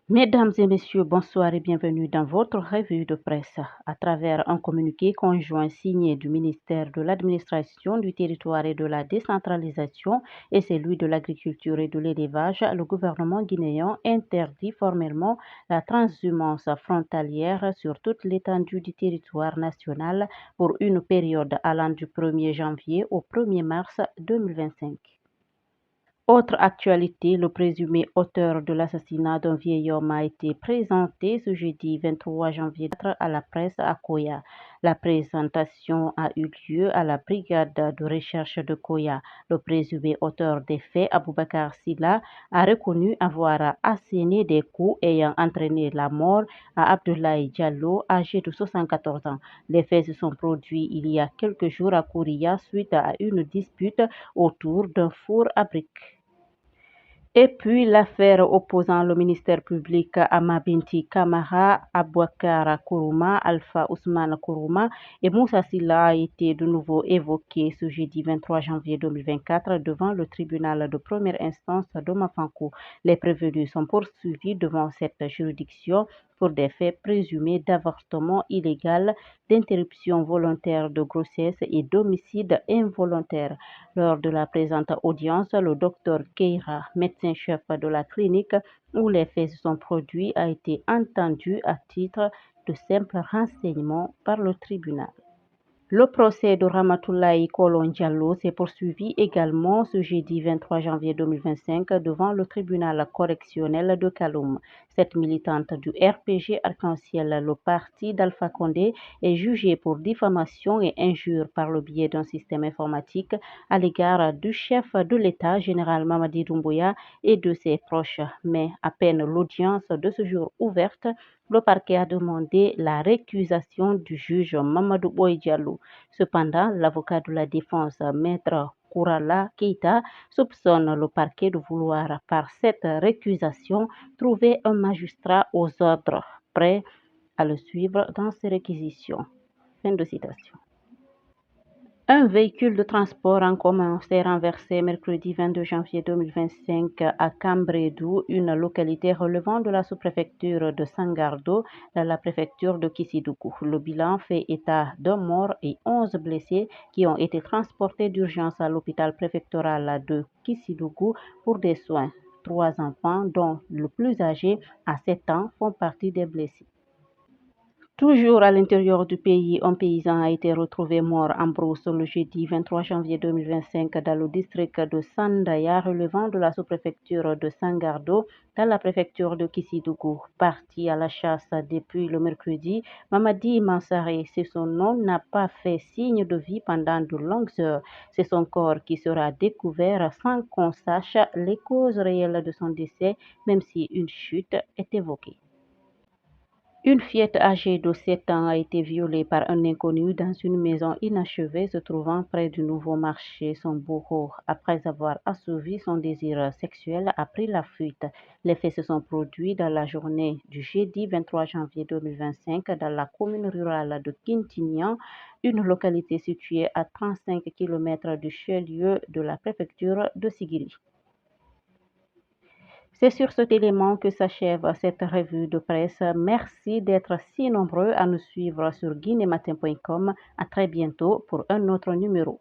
Mesdames et messieurs, bonsoir et bienvenue dans votre revue de presse. À travers un communiqué conjoint signé du ministère de l'Administration du territoire et de la décentralisation et celui de l'Agriculture et de l'Élevage, le gouvernement guinéen interdit formellement la transhumance frontalière sur toute l'étendue du territoire national pour une période allant du 1er janvier au 1er mars 2025. Autre actualité, le présumé auteur de l'assassinat d'un vieil homme a été présenté ce jeudi 23 janvier à la presse à Koya. La présentation a eu lieu à la brigade de recherche de Koya. Le présumé auteur des faits, Aboubakar Silla, a reconnu avoir asséné des coups ayant entraîné la mort à Abdoulaye Diallo, âgé de 74 ans. Les faits se sont produits il y a quelques jours à Kouria suite à une dispute autour d'un four à briques. Et puis l'affaire opposant le ministère public Ama Binti Kamara, Abouakar Kourouma, Alpha Ousmane Kourouma et Moussa Silla a été de nouveau évoquée ce jeudi 23 janvier 2024 devant le tribunal de première instance de Mafankou. Les prévenus sont poursuivis devant cette juridiction pour des faits présumés d'avortement illégal, d'interruption volontaire de grossesse et d'homicide involontaire. Lors de la présente audience, le docteur Keira, médecin-chef de la clinique où les faits se sont produits, a été entendu à titre de simple renseignement par le tribunal. Le procès de Ramatoulaye Kolon Diallo s'est poursuivi également ce jeudi 23 janvier 2025 devant le tribunal correctionnel de Kaloum. Cette militante du RPG Arc-en-Ciel, le parti d'Alpha Condé, est jugée pour diffamation et injure par le biais d'un système informatique à l'égard du chef de l'État, général Mamadi Doumbouya, et de ses proches. Mais à peine l'audience de ce jour ouverte, le parquet a demandé la récusation du juge Mamadou Boy Diallo. Cependant, l'avocat de la défense, maître Kourala Keita, soupçonne le parquet de vouloir, par cette récusation, trouver un magistrat aux ordres, prêt à le suivre dans ses réquisitions. Fin de citation. Un véhicule de transport en commun s'est renversé mercredi 22 janvier 2025 à Cambrédou, une localité relevant de la sous-préfecture de Sangardo, dans la préfecture de Kissidougou. Le bilan fait état d'un mort et 11 blessés qui ont été transportés d'urgence à l'hôpital préfectoral de Kissidougou pour des soins. 3 enfants, dont le plus âgé à 7 ans, font partie des blessés. Toujours à l'intérieur du pays, un paysan a été retrouvé mort en brousse le jeudi 23 janvier 2025 dans le district de Sandaya, relevant de la sous-préfecture de Sangardo, dans la préfecture de Kissidougou. Parti à la chasse depuis le mercredi, Mamadi Mansari, c'est son nom, n'a pas fait signe de vie pendant de longues heures. C'est son corps qui sera découvert sans qu'on sache les causes réelles de son décès, même si une chute est évoquée. Une fillette âgée de 7 ans a été violée par un inconnu dans une maison inachevée se trouvant près du nouveau marché. Son bourreau, après avoir assouvi son désir sexuel, a pris la fuite. Les faits se sont produits dans la journée du jeudi 23 janvier 2025 dans la commune rurale de Quintignan, une localité située à 35 km du chef-lieu de la préfecture de Sigiri. C'est sur cet élément que s'achève cette revue de presse. Merci d'être si nombreux à nous suivre sur guinématin.com. À très bientôt pour un autre numéro.